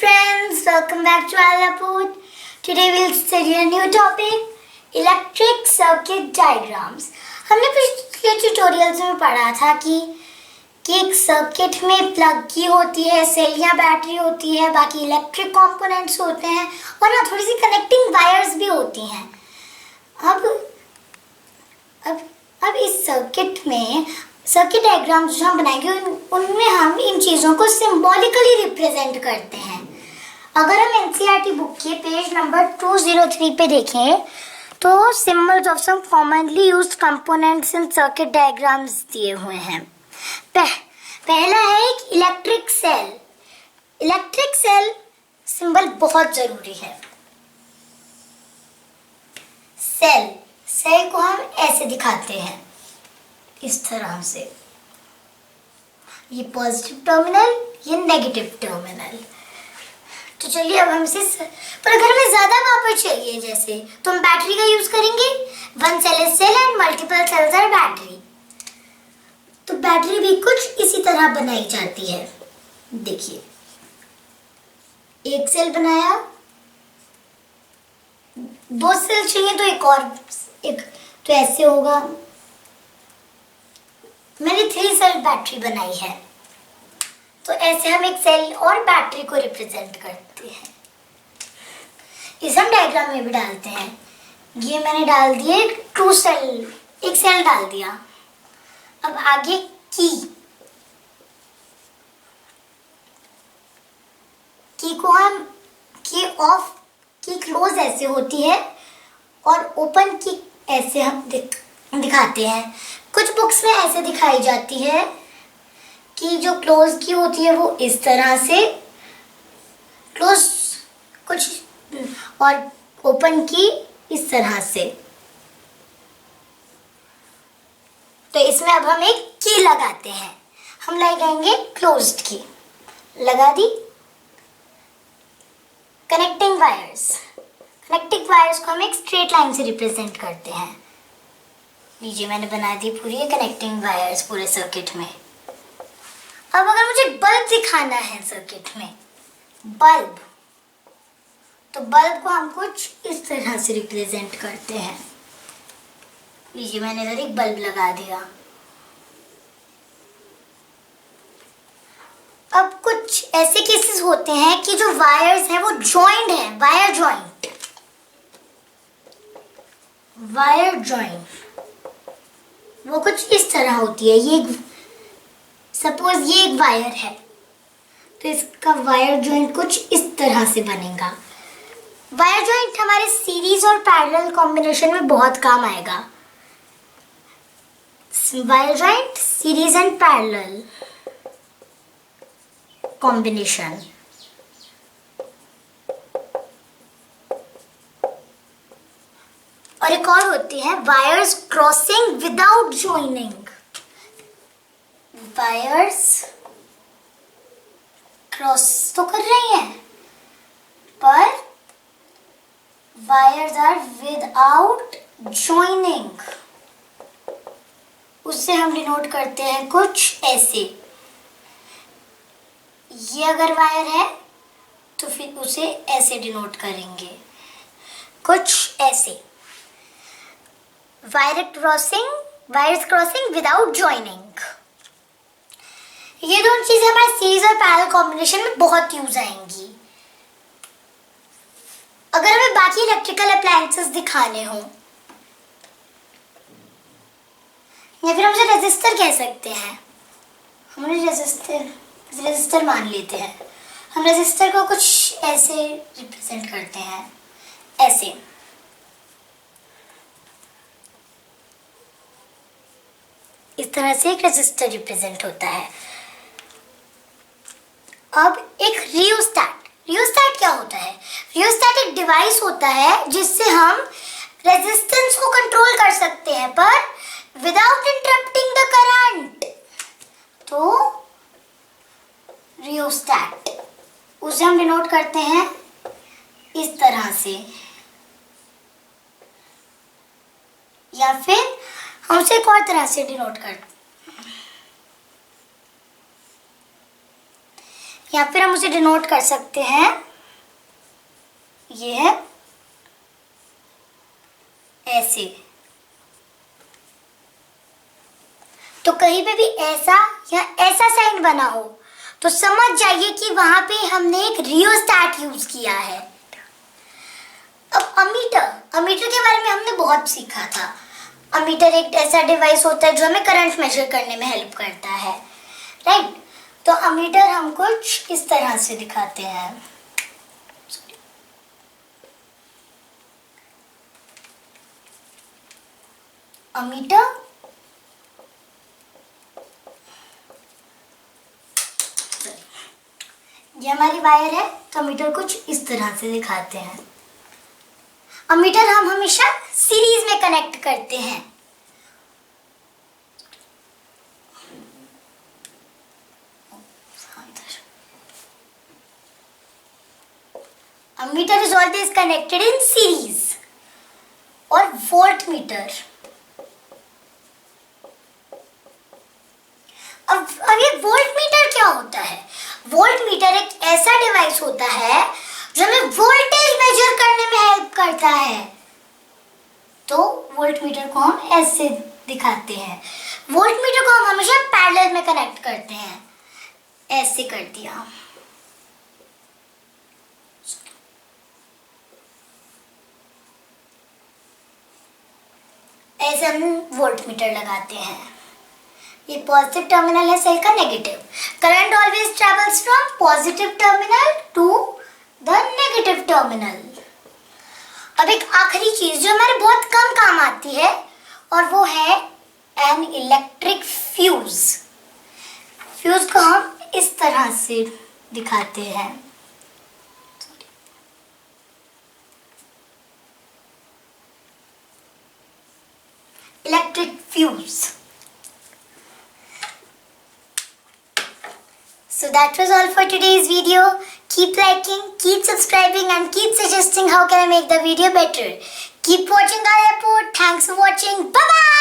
friends, welcome back to Aliya Gupta. Today we'll study a new topic, electric circuit diagrams. हमने पिछले tutorials में पढ़ा था कि एक सर्किट में प्लग की होती है, सेल या बैटरी होती है, बाकी इलेक्ट्रिक कंपोनेंट्स होते हैं और ना थोड़ी सी कनेक्टिंग वायर्स भी होती हैं। अब इस सर्किट में सर्किट डायग्राम्स जो हम बनाएंगे उनमें हम इन चीज़ों को सिंबॉलिकली रिप्रेजेंट करते हैं। अगर हम एनसीईआरटी बुक के पेज नंबर 203 पे देखें तो symbols of some commonly used components in circuit diagrams दिए हुए हैं। पहला है एक electric cell. Electric cell symbol बहुत जरूरी है। सेल को हम ऐसे दिखाते हैं, इस तरह से, ये पॉजिटिव टर्मिनल, ये नेगेटिव टर्मिनल। तो चलिए अब हम इसे, पर अगर हमें ज्यादा पावर चाहिए जैसे, तो हम बैटरी का यूज करेंगे। One cell is cell and multiple cells are battery. तो बैटरी भी कुछ इसी तरह बनाई जाती है। देखिए, एक सेल बनाया, दो सेल चाहिए तो एक तो ऐसे होगा। मैंने 3 सेल बैटरी बनाई है, तो ऐसे हम एक सेल और बैटरी को रिप्रेजेंट करते हैं। इसे हम डायग्राम में भी डालते हैं। ये मैंने डाल दिए एक सेल डाल दिया। अब आगे की को हम की क्लोज ऐसे होती है और ओपन की ऐसे हम दिखाते हैं। कुछ बुक्स में ऐसे दिखाई जाती है कि जो क्लोज की होती है वो इस तरह से क्लोज कुछ, और ओपन की इस तरह से। तो इसमें अब हम एक की लगाते हैं। हम लगाएंगे क्लोज्ड की, लगा दी। कनेक्टिंग वायर्स को हम एक स्ट्रेट लाइन से रिप्रेजेंट करते हैं। लीजिए, मैंने बना दी पूरी कनेक्टिंग वायर्स पूरे सर्किट में। अब अगर मुझे बल्ब दिखाना है सर्किट में, तो बल्ब को हम कुछ इस तरह से रिप्रेजेंट करते हैं। लीजिए, मैंने इधर एक बल्ब लगा दिया। अब कुछ ऐसे केसेस होते हैं कि जो वायर्स हैं वो जॉइंट हैं, वायर जॉइंट वो कुछ इस तरह होती है। सपोज ये एक वायर है, तो इसका वायर जॉइंट कुछ इस तरह से बनेगा। वायर जॉइंट हमारे सीरीज और पैरेलल कॉम्बिनेशन में बहुत काम आएगा। Wire joint, series and parallel combination. और एक और होती है wires crossing without joining. Wires cross तो कर रही हैं, पर वायर्स आर विदाउट जॉइनिंग। उससे हम डिनोट करते हैं कुछ ऐसे। ये अगर वायर है तो फिर उसे ऐसे डिनोट करेंगे, कुछ ऐसे। Wires crossing without joining. ये दोनों चीजें हमारे सीरीज और पैरेलल कॉम्बिनेशन में बहुत यूज आएंगी। अगर हमें बाकी इलेक्ट्रिकल अप्लायंसेस दिखाने हो, या फिर हम उसे रेजिस्टर कह सकते हैं, हम रेजिस्टर मान लेते हैं। हम रेजिस्टर को कुछ ऐसे रिप्रेजेंट करते हैं, ऐसे। इस तरह से एक रेजिस्टर रिप्रेजेंट होता है। अब एक रियोस्टैट क्या होता है? रियोस्टैट एक डिवाइस होता है जिससे हम रेजिस्टेंस को कंट्रोल कर सकते हैं, पर विदाउट इंटरप्टिंग द करंट। तो रियोस्टैट, उसे हम डिनोट करते हैं इस तरह से, या फिर हम उसे एक और तरह से डिनोट करते हैं। या फिर हम उसे डिनोट कर सकते हैं, ये है ऐसे। तो कहीं पे भी ऐसा या ऐसा साइन बना हो तो समझ जाइए कि वहां पे हमने एक रियोस्टैट यूज किया है। अब अमीटर के बारे में हमने बहुत सीखा था। अमीटर एक ऐसा डिवाइस होता है जो हमें करंट मेजर करने में हेल्प करता है, राइट। तो अमीटर हम कुछ इस तरह से दिखाते हैं। अमीटर ये हमारी वायर है, तो अमीटर कुछ इस तरह से दिखाते हैं। अमीटर हम हमेशा सीरीज में कनेक्ट करते हैं। Ammeter is always connected in series. और वोल्ट मीटर, अब ये वोल्ट मीटर क्या होता है? वोल्ट मीटर एक ऐसा डिवाइस होता है जो हमें वोल्टेज मेजर करने में हेल्प करता है। तो वोल्ट मीटर को हम ऐसे दिखाते हैं। वोल्ट मीटर को हम हमेशा पैरेलल में कनेक्ट करते हैं, ऐसे कर दिया। ऐसे हम वोल्ट मीटर लगाते हैं। ये पॉजिटिव टर्मिनल है सेल का negative. Current always travels from positive terminal to the negative terminal. अब एक आखिरी चीज जो हमारे बहुत कम काम आती है, और वो है एन इलेक्ट्रिक फ्यूज। फ्यूज को हम इस तरह से दिखाते हैं। Electric fuse. So that was all for today's video. Keep liking, keep subscribing and keep suggesting how can I make the video better. Keep watching Aliya. Thanks for watching. Bye bye.